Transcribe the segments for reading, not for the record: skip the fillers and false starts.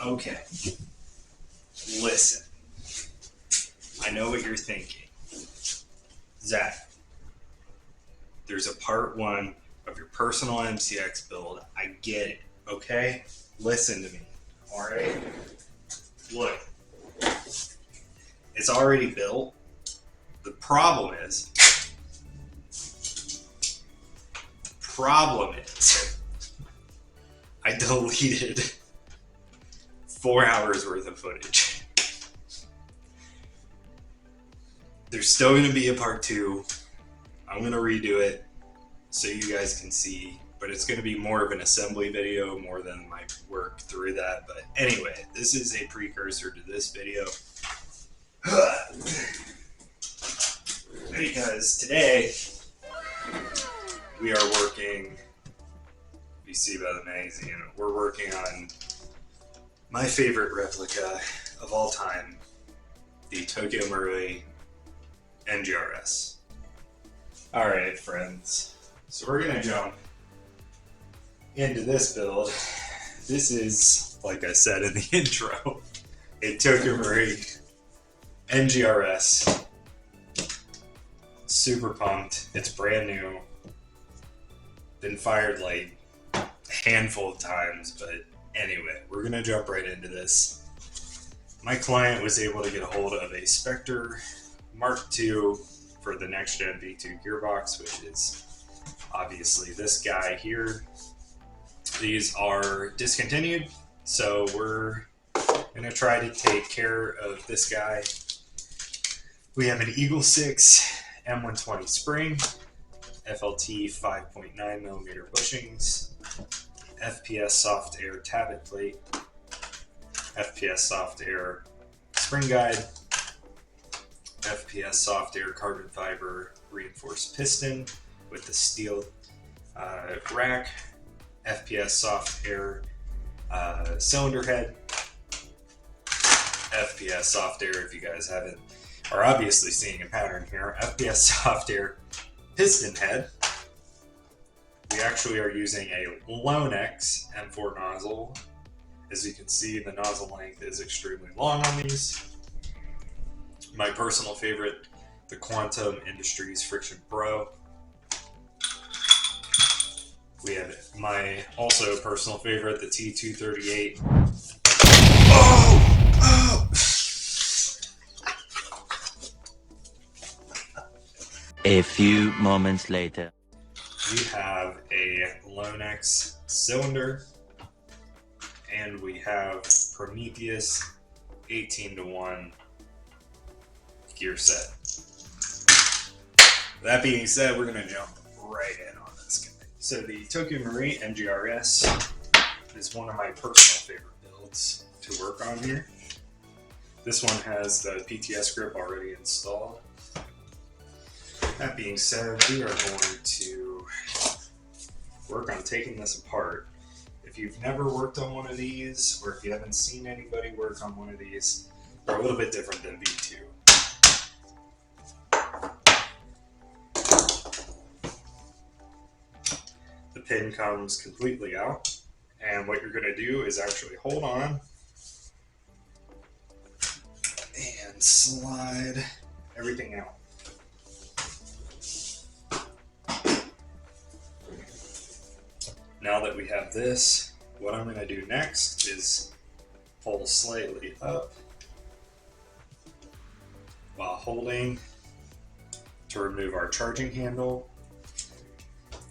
Okay, listen. I know what you're thinking. Zach, there's a part one of your personal MCX build. I get it, okay? Listen to me, alright? Look, it's already built. The problem is, I deleted 4 hours worth of footage. There's still going to be a part two. I'm going to redo it so you guys can see, but it's going to be more of an assembly video more than my work through that. But anyway, this is a precursor to this video. Because today we are working, you see by the magazine, we're working on my favorite replica of all time, the Tokyo Marui NGRS. Alright friends, so we're going to jump into this build. This is, like I said in the intro, a Tokyo Marui NGRS. Super pumped. It's brand new. Been fired like a handful of times, but anyway, we're going to jump right into this. My client was able to get a hold of a Spectre Mark II for the next gen V2 gearbox, which is obviously this guy here. These are discontinued, so we're going to try to take care of this guy. We have an Eagle 6 M120 spring, FLT 5.9mm bushings, FPS soft air tabbet plate, FPS soft air spring guide, FPS soft air carbon fiber reinforced piston with the steel rack, FPS soft air cylinder head, FPS soft air, if you guys haven't are obviously seeing a pattern here, FPS soft air piston head. We actually are using a Lonex M4 nozzle. As you can see, the nozzle length is extremely long on these. My personal favorite, the Quantum Industries Friction Pro. We have my also personal favorite, the T238. Oh! A few moments later. We have a Lonex cylinder, and we have Prometheus 18:1 gear set. That being said, we're going to jump right in on this guy. So the Tokyo Marui NGRS is one of my personal favorite builds to work on here. This one has the PTS grip already installed. That being said, we are going to work on taking this apart. If you've never worked on one of these, or if you haven't seen anybody work on one of these, they're a little bit different than V2. The pin comes completely out, and what you're going to do is actually hold on and slide everything out. Now that we have this, what I'm going to do next is pull slightly up while holding to remove our charging handle.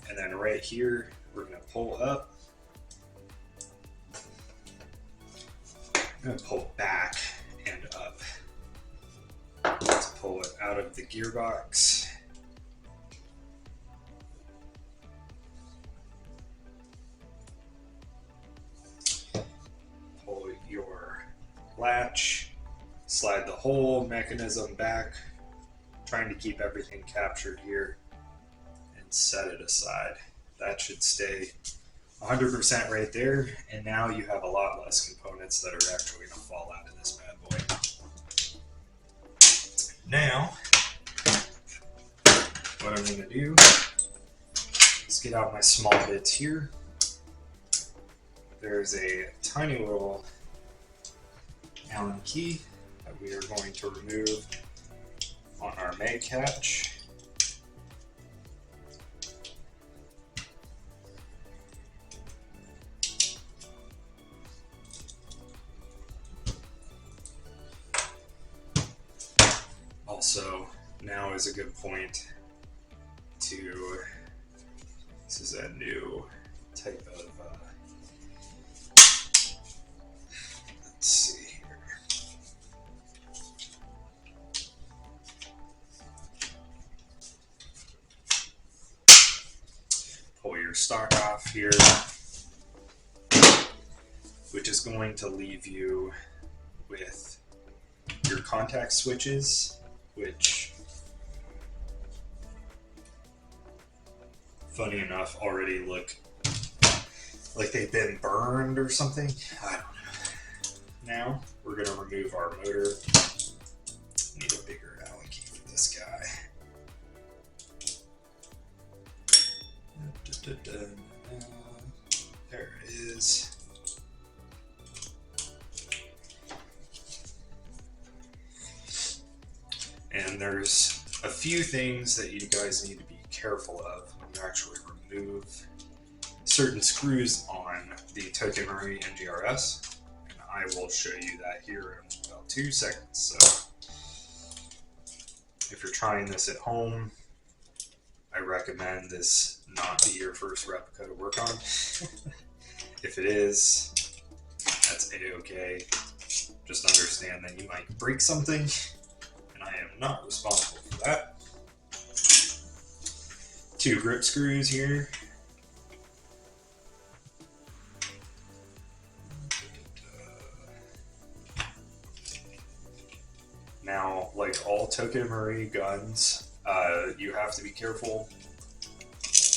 And then right here, we're going to pull up. I'm going to pull back and up. Let's pull it out of the gearbox. Latch, slide the whole mechanism back, trying to keep everything captured here, and set it aside. That should stay 100% right there, and now you have a lot less components that are actually going to fall out of this bad boy. Now, what I'm going to do is get out my small bits here. There's a tiny little Allen key that we are going to remove on our mag catch. Also, now is a good point to, this is a new type of, let's see here. Pull your stock off here, which is going to leave you with your contact switches, which, funny enough, already look like they've been burned or something. I don't know. Now we're going to remove our motor. Need a bigger Allen key for this guy. There it is. And there's a few things that you guys need to be careful of when you actually remove certain screws on the Tokyo Marui NGRS. And I will show you that here in about 2 seconds. So if you're trying this at home, I recommend this not be your first replica to work on. If it is, that's a-okay. Just understand that you might break something, and I am not responsible for that. 2 grip screws here. Now, like all Tokyo Marui guns, you have to be careful.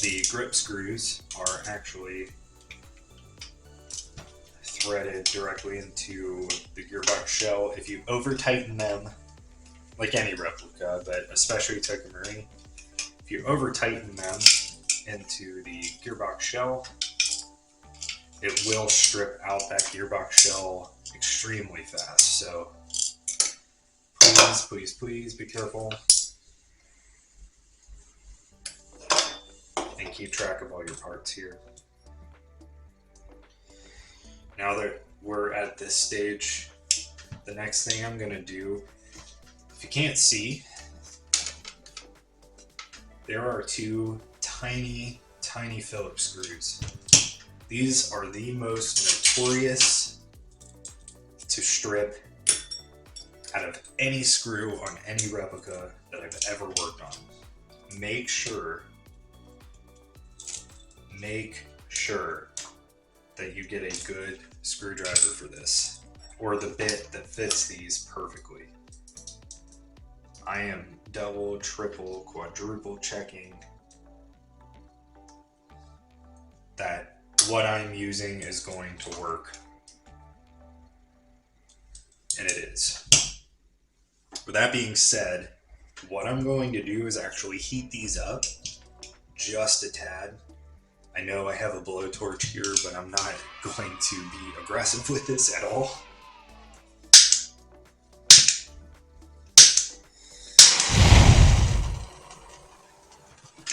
The grip screws are actually threaded directly into the gearbox shell. If you over tighten them, like any replica, but especially Tokyo Marui, if you over tighten them into the gearbox shell, it will strip out that gearbox shell extremely fast. So please, please, please be careful and keep track of all your parts here. Now that we're at this stage, the next thing I'm going to do, if you can't see, there are 2 tiny, tiny Phillips screws. These are the most notorious to strip out of any screw on any replica that I've ever worked on. Make sure that you get a good screwdriver for this, or the bit that fits these perfectly. I am double, triple, quadruple checking that what I'm using is going to work. And it is. With that being said, what I'm going to do is actually heat these up just a tad. I know I have a blowtorch here, but I'm not going to be aggressive with this at all.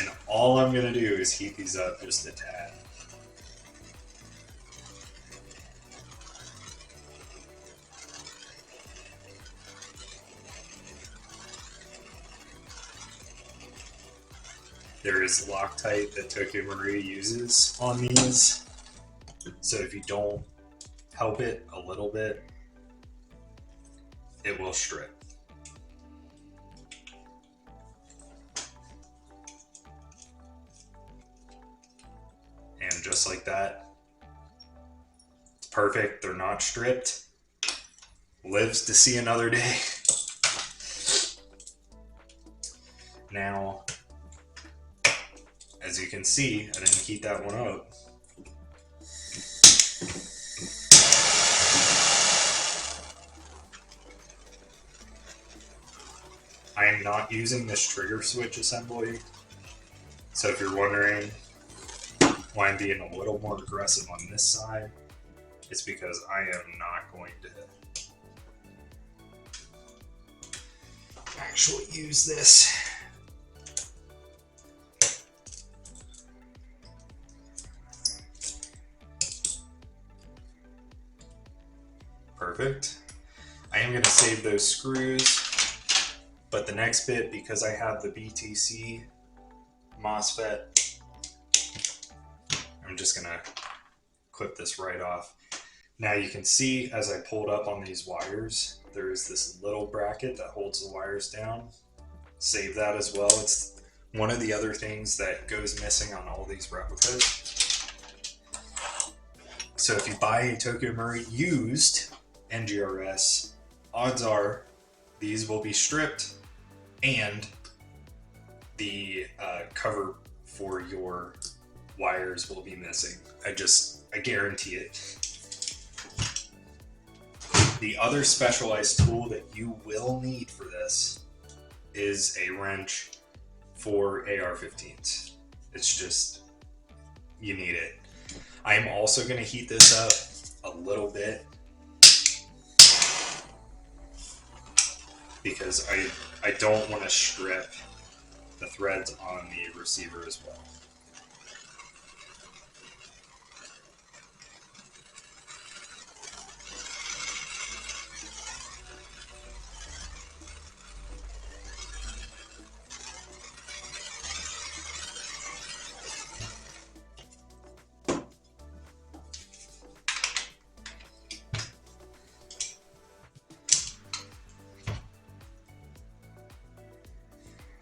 And all I'm going to do is heat these up just a tad. There is Loctite that Tokyo Marui uses on these, so if you don't help it a little bit, it will strip. And just like that, it's perfect. They're not stripped. Lives to see another day. Now, as you can see, I didn't heat that one up. I am not using this trigger switch assembly, so if you're wondering why I'm being a little more aggressive on this side, it's because I am not going to actually use this. Perfect. I am going to save those screws, but the next bit, because I have the BTC MOSFET, I'm just going to clip this right off. Now you can see as I pulled up on these wires, there is this little bracket that holds the wires down. Save that as well. It's one of the other things that goes missing on all these replicas. So if you buy a Tokyo Marui used NGRS, odds are these will be stripped and the cover for your wires will be missing. I guarantee it. The other specialized tool that you will need for this is a wrench for AR-15s. It's just, you need it. I'm also going to heat this up a little bit because I don't want to strip the threads on the receiver as well.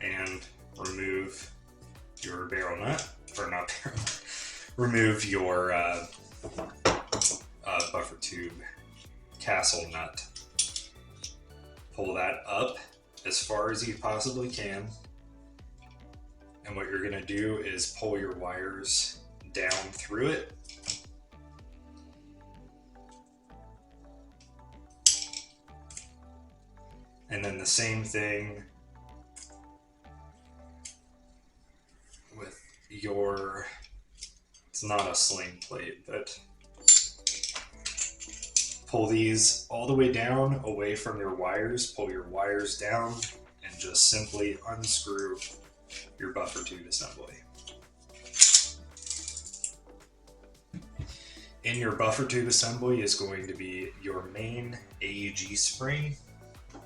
And remove your barrel nut, or not barrel nut, remove your buffer tube castle nut. Pull that up as far as you possibly can. And what you're going to do is pull your wires down through it. And then the same thing with your, it's not a sling plate, but pull these all the way down away from your wires, pull your wires down, and just simply unscrew your buffer tube assembly. In your buffer tube assembly is going to be your main AEG spring.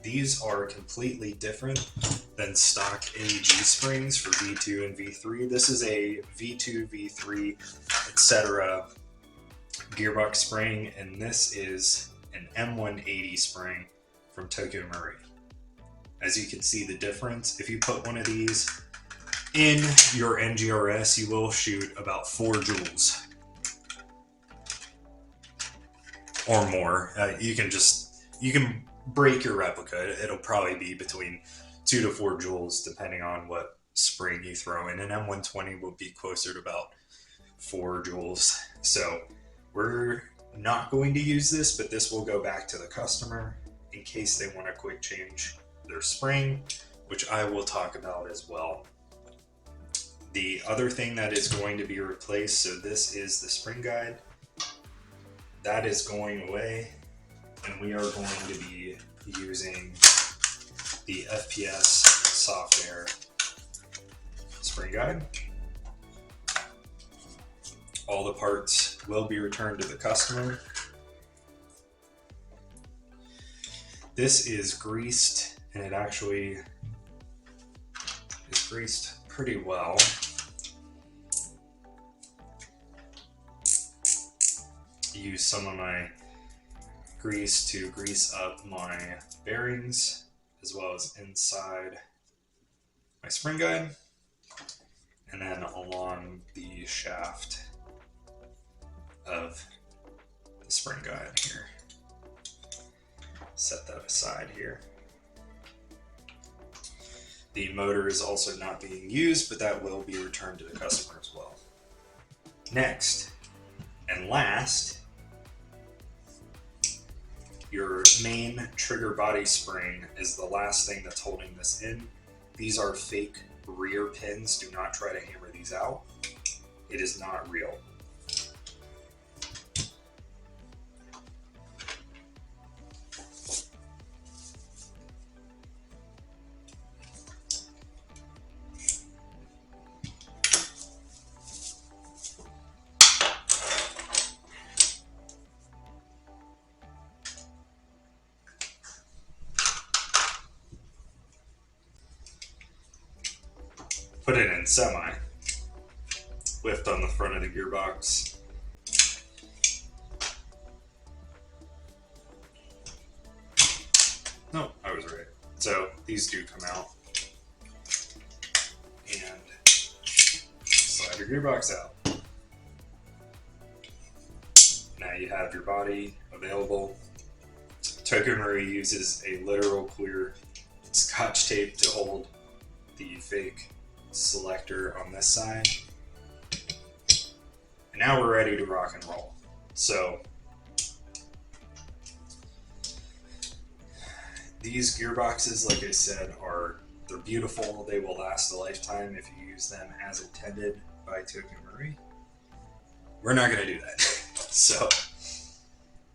These are completely different than stock AEG springs for V2 and V3. This is a V2, V3, etc. gearbox spring, and this is an M180 spring from Tokyo Marui. As you can see the difference, if you put one of these in your NGRS, you will shoot about 4 joules or more. You can break your replica. It'll probably be between 2 to 4 joules depending on what spring you throw in. An M120 will be closer to about 4 joules. So we're not going to use this, but this will go back to the customer in case they want to quick change their spring, which I will talk about as well. The other thing that is going to be replaced, so this is the spring guide. That is going away, and we are going to be using the FPS soft air spring guide. All the parts will be returned to the customer. This is greased, and it actually is greased pretty well. Use some of my grease to grease up my bearings as well as inside my spring guide, and then along the shaft of the spring guide here. Set that aside here. The motor is also not being used, but that will be returned to the customer as well. Next and last, your main trigger body spring is the last thing that's holding this in. These are fake rear pins. Do not try to hammer these out. It is not real. put it in semi, lift on the front of the gearbox. No, I was right. So these do come out. And slide your gearbox out. Now you have your body available. Tokyo Marui uses a literal clear Scotch tape to hold the fake selector on this side. And now we're ready to rock and roll. So these gearboxes, like I said, they're beautiful. They will last a lifetime if you use them as intended by Tokyo Marui. We're not going to do that. So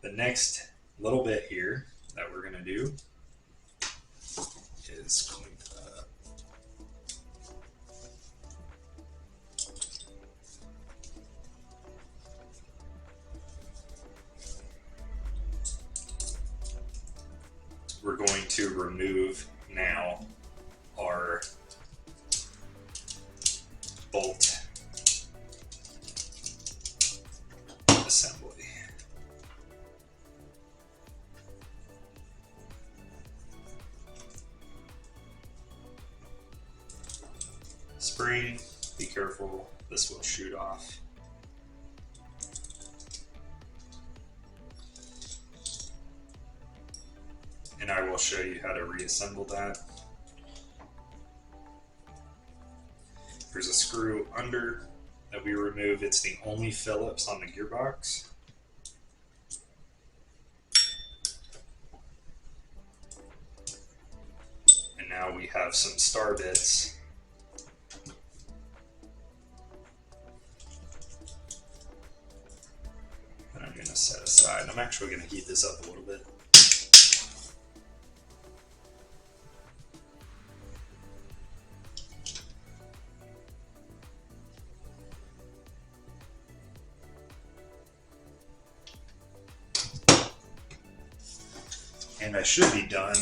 the next little bit here that we're going to do is clean it up. We're going to remove now our bolt assembly. Spring, be careful, this will shoot off. And I will show you how to reassemble that. There's a screw under that we remove. It's the only Phillips on the gearbox. And now we have some star bits that I'm going to set aside. I'm actually going to heat this up a little bit. And I should be done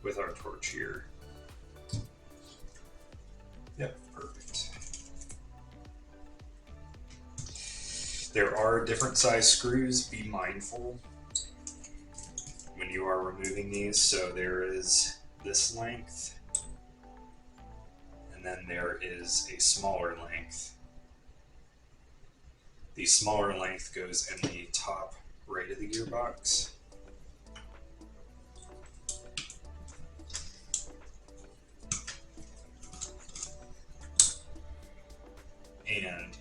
with our torch here. Yep, perfect. There are different size screws. Be mindful when you are removing these. So there is this length, and then there is a smaller length. The smaller length goes in the top right of the gearbox. And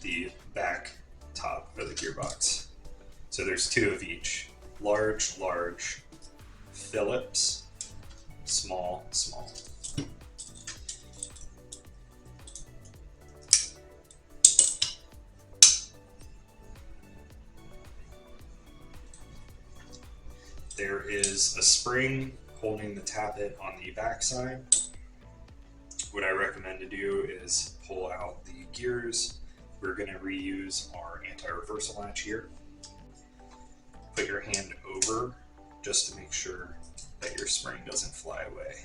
the back top of the gearbox. So there's two of each. Large, large, Phillips, small, small. There is a spring holding the tappet on the back side. What I recommend to do is pull out the gears. We're going to reuse our anti-reversal latch here. Put your hand over just to make sure that your spring doesn't fly away.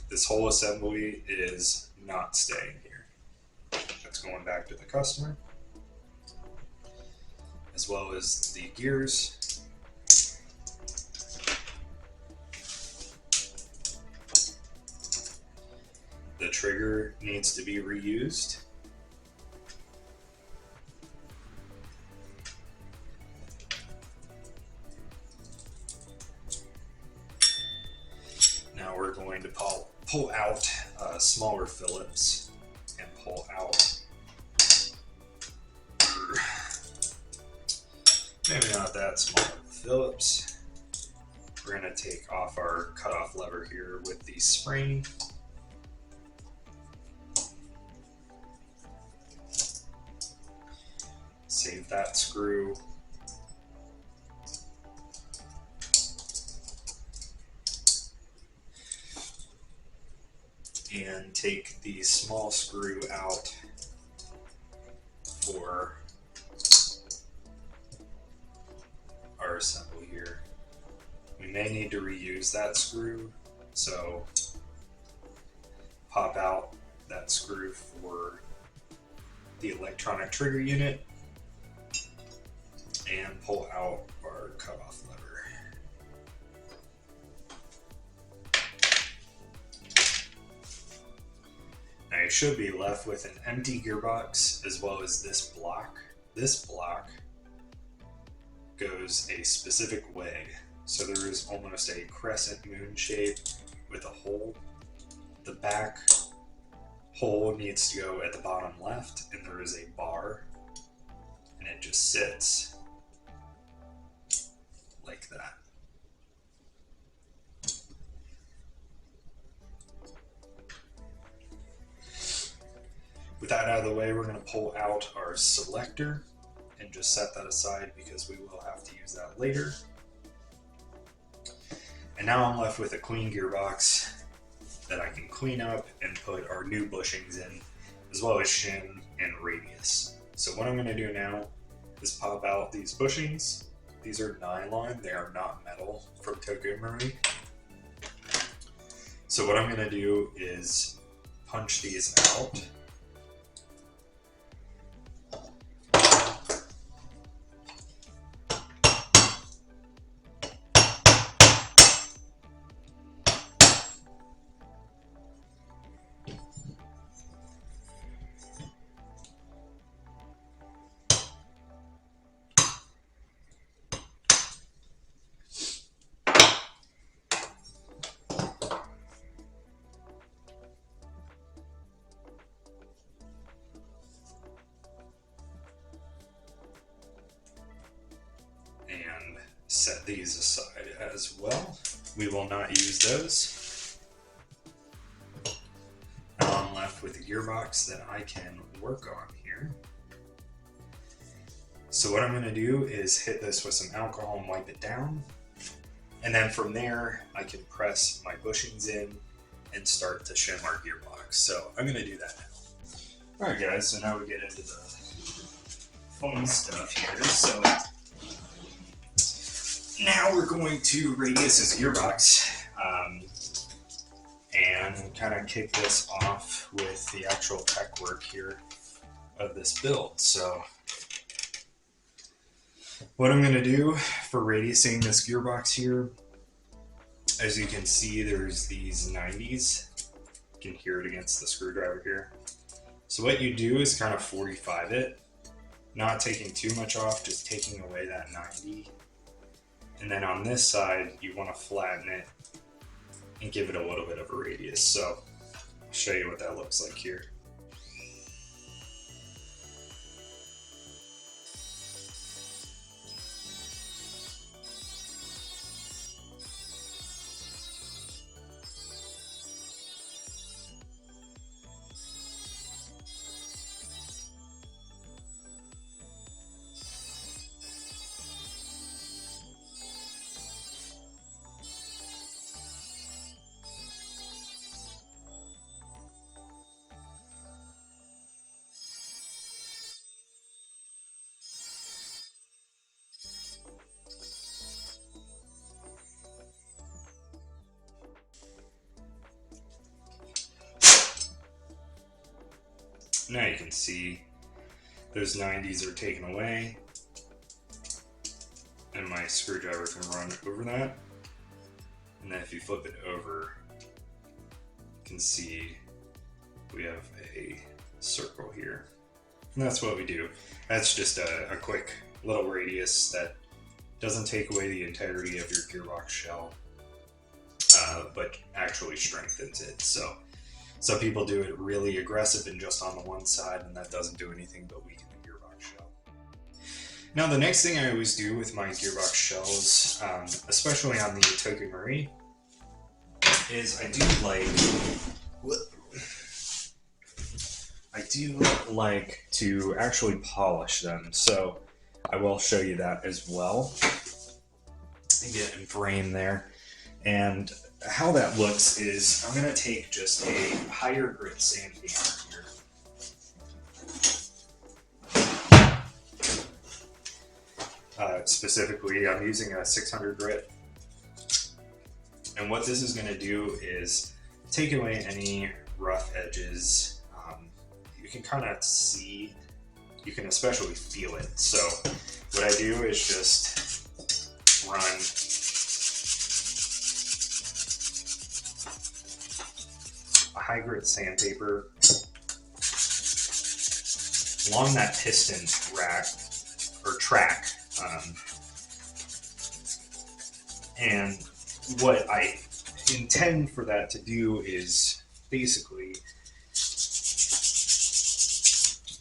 This whole assembly is not staying here. That's going back to the customer, as well as the gears. The trigger needs to be reused. Now we're going to pull out smaller Phillips and pull out, maybe not that small Phillips. We're going to take off our cutoff lever here with the spring. Save that screw. And take the small screw out for our assembly here. we may need to reuse that screw, so pop out that screw for the electronic trigger unit and pull out our cutoff lever. Now you should be left with an empty gearbox as well as this block. This block goes a specific way. So there is almost a crescent moon shape with a hole. The back hole needs to go at the bottom left, and there is a bar, and it just sits like that. With that out of the way, we're going to pull out our selector and just set that aside because we will have to use that later. And now I'm left with a clean gearbox that I can clean up and put our new bushings in, as well as shim and radius. So what I'm going to do now is pop out these bushings. These are nylon, they are not metal, from Tokyo Marui. So what I'm going to do is punch these out. And set these aside as well. We will not use those. Now I'm left with a gearbox that I can work on here. So what I'm going to do is hit this with some alcohol and wipe it down. And then from there, I can press my bushings in and start to shim our gearbox. So I'm going to do that now. Alright guys, so now we get into the fun stuff here. So now we're going to radius this gearbox and kind of kick this off with the actual tech work here of this build. So what I'm going to do for radiusing this gearbox here, as you can see, there's these 90s. You can hear it against the screwdriver here. So what you do is kind of 45 it, not taking too much off, just taking away that 90. And then on this side, you want to flatten it and give it a little bit of a radius. So I'll show you what that looks like here. Now you can see those 90s are taken away, and my screwdriver can run over that. And then if you flip it over, you can see we have a circle here. And that's what we do. That's just a quick little radius that doesn't take away the integrity of your gearbox shell, but actually strengthens it. So some people do it really aggressive and just on the one side, and that doesn't do anything but weaken the gearbox shell. Now the next thing I always do with my gearbox shells, especially on the Tokyo Marui, is I do like to actually polish them. So I will show you that as well. Get in frame there. And how that looks is I'm going to take just a higher grit sandpaper here. Specifically, I'm using a 600 grit. And what this is going to do is take away any rough edges. You can kind of see, you can especially feel it. So what I do is just run a high grit sandpaper along that piston rack or track. And what I intend for that to do is basically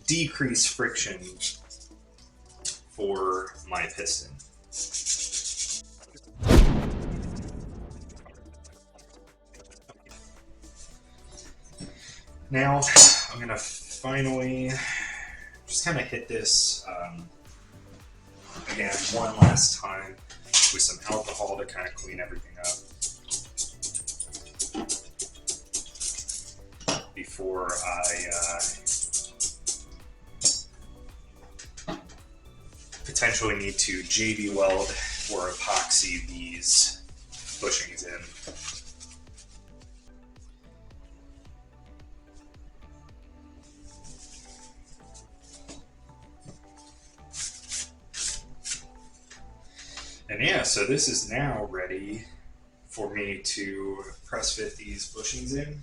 decrease friction for my piston. Now I'm going to finally just kind of hit this again one last time with some alcohol to kind of clean everything up before I potentially need to JB weld or epoxy these bushings in. And yeah, so this is now ready for me to press fit these bushings in.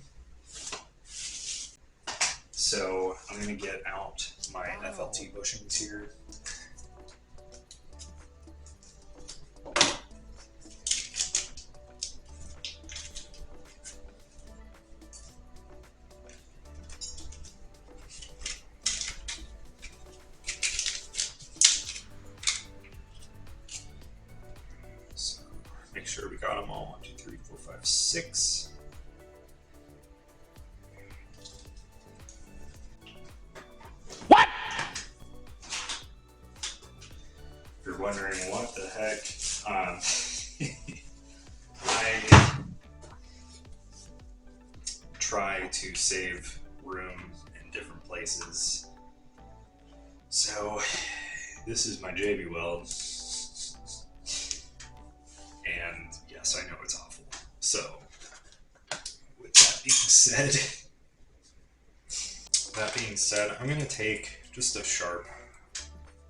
So I'm going to get out my FLT bushings here. Make sure we got them all. 1, 2, 3, 4, 5, 6. What? If you're wondering what the heck, I try to save room in different places. So this is my JB weld. And yes, I know it's awful. So, with that being said, I'm going to take just a sharp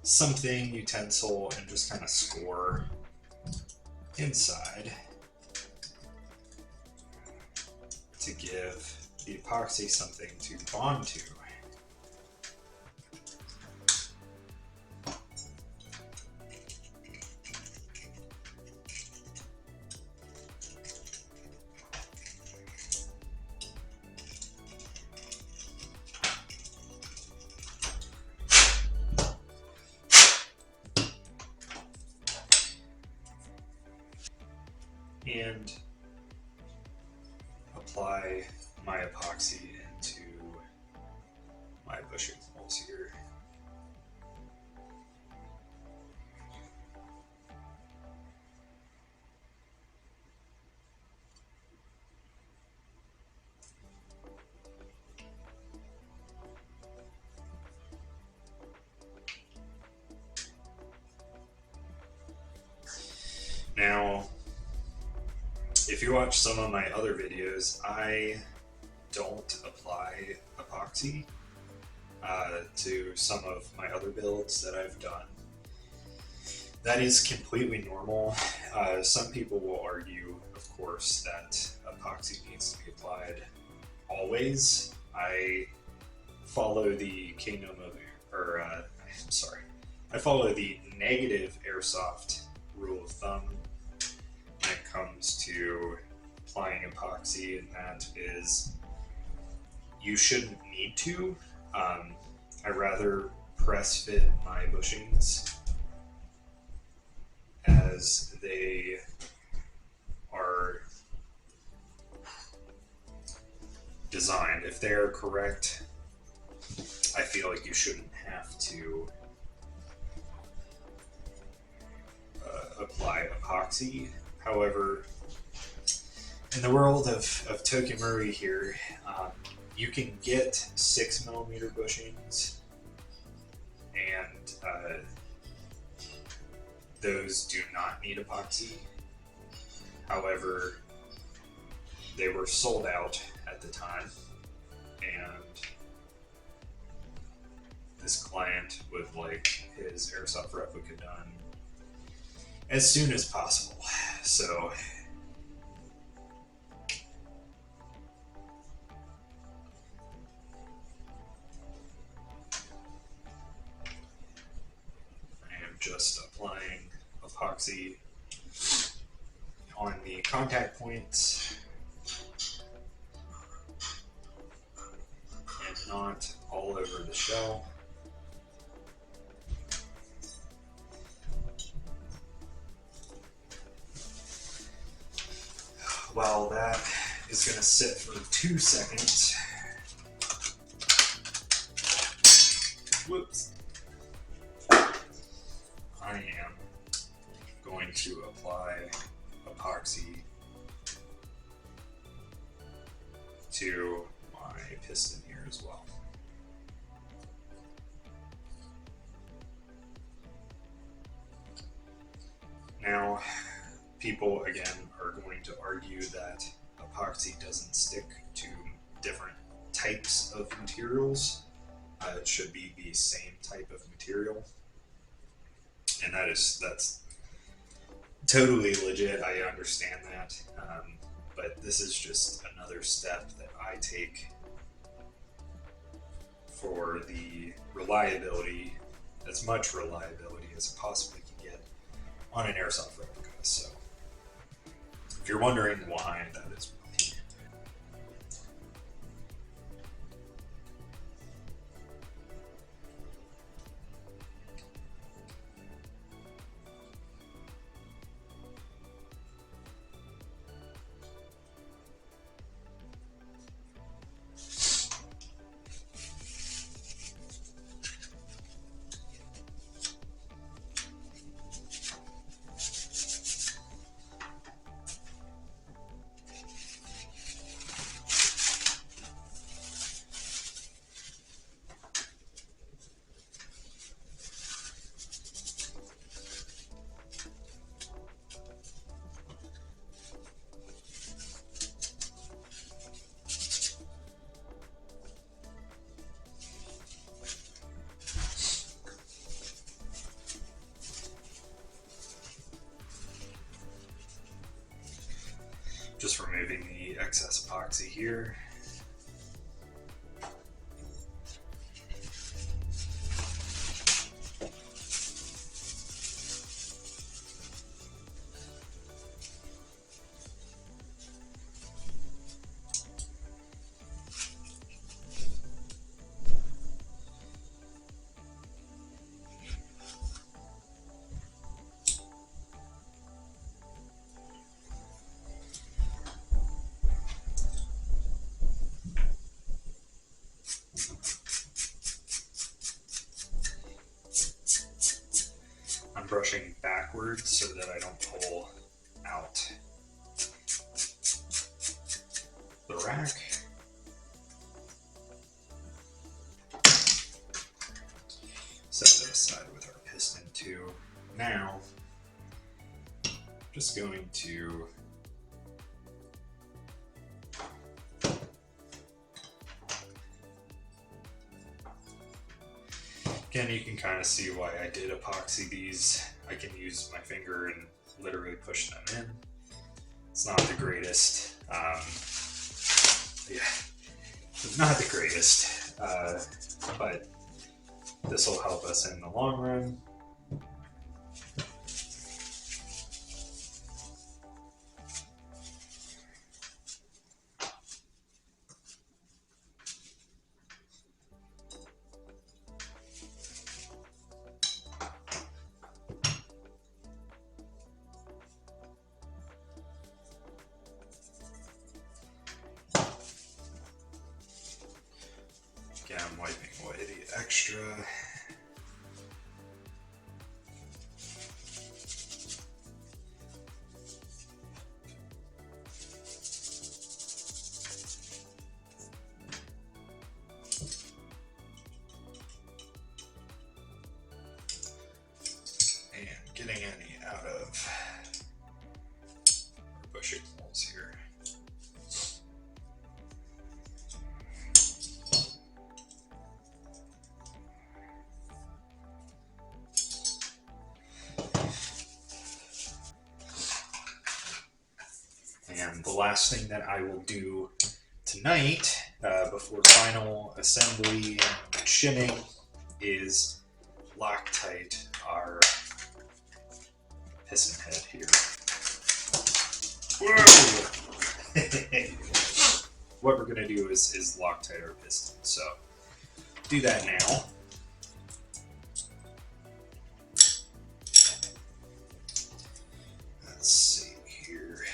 something utensil and just kind of score inside to give the epoxy something to bond to. And apply my epoxy into my bushing holes here. Now, if you watch some of my other videos, I don't apply epoxy to some of my other builds that I've done. That is completely normal. Some people will argue, of course, that epoxy needs to be applied always. I follow the I follow the negative airsoft rule of thumb when it comes to applying epoxy, and that is you shouldn't need to. I rather press fit my bushings as they are designed. If they are correct, I feel like you shouldn't have to apply epoxy. However, in the world of Tokyo Marui here, you can get 6mm bushings, and those do not need epoxy. However, they were sold out at the time, and this client would like his airsoft replica done as soon as possible. So I am just applying epoxy on the contact points and not all over the shell. While that is going to sit for 2 seconds. Whoops. I am going to apply epoxy to my piston here as well. Now, people again are going to argue that epoxy doesn't stick to different types of materials. It should be the same type of material, and that's totally legit. I understand that, but this is just another step that I take for the reliability, as much reliability as I possibly can get on an airsoft replica. So if you're wondering why, that is why. Just removing the excess epoxy here. I'm brushing backwards so that I don't pull out the rack. Set that aside with our piston too. Now, just going to again, you can kind of see why I did epoxy these. I can use my finger and literally push them in. It's not the greatest. Yeah, it's not the greatest, but this will help us in the long run. Again, I'm wiping away the extra. And getting any out of our bushing holes here. the last thing that I will do tonight, before final assembly and shimming, is Loctite our piston head here. Whoa! What we're going to do is Loctite our piston. So do that now. Let's see here.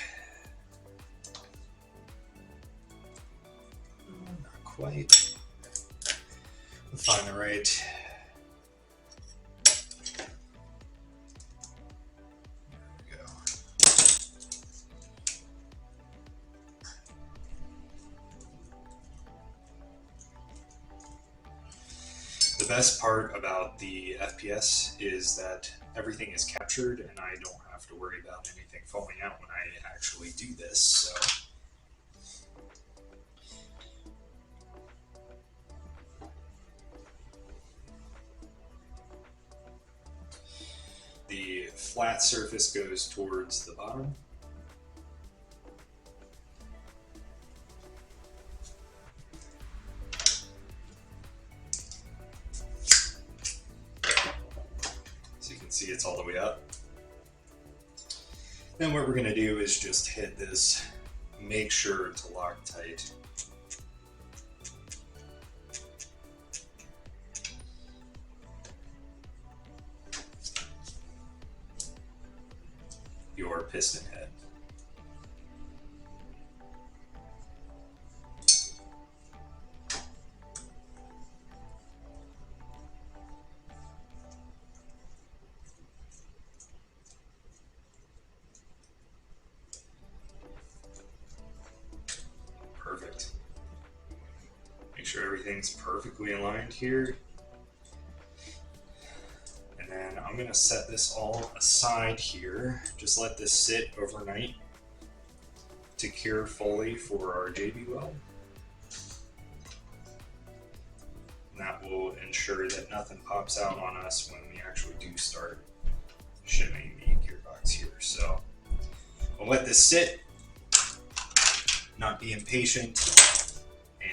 Not quite. We'll find the right. There we go. The best part about the FPS is that everything is captured and I don't have to worry about anything falling out when I actually do this. So the flat surface goes towards the bottom. See, it's all the way up. Then what we're going to do is just hit this, make sure to Loctite. Your piston head. Perfect. Make sure everything's perfectly aligned here. And then I'm going to set this all aside here. Just let this sit overnight to cure fully for our JB weld. And that will ensure that nothing pops out on us when we actually do start shimming the gearbox here. So we'll let this sit. Not be impatient,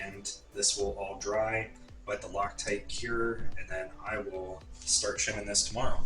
and this will all dry, let the Loctite cure, and then I will start shimming this tomorrow.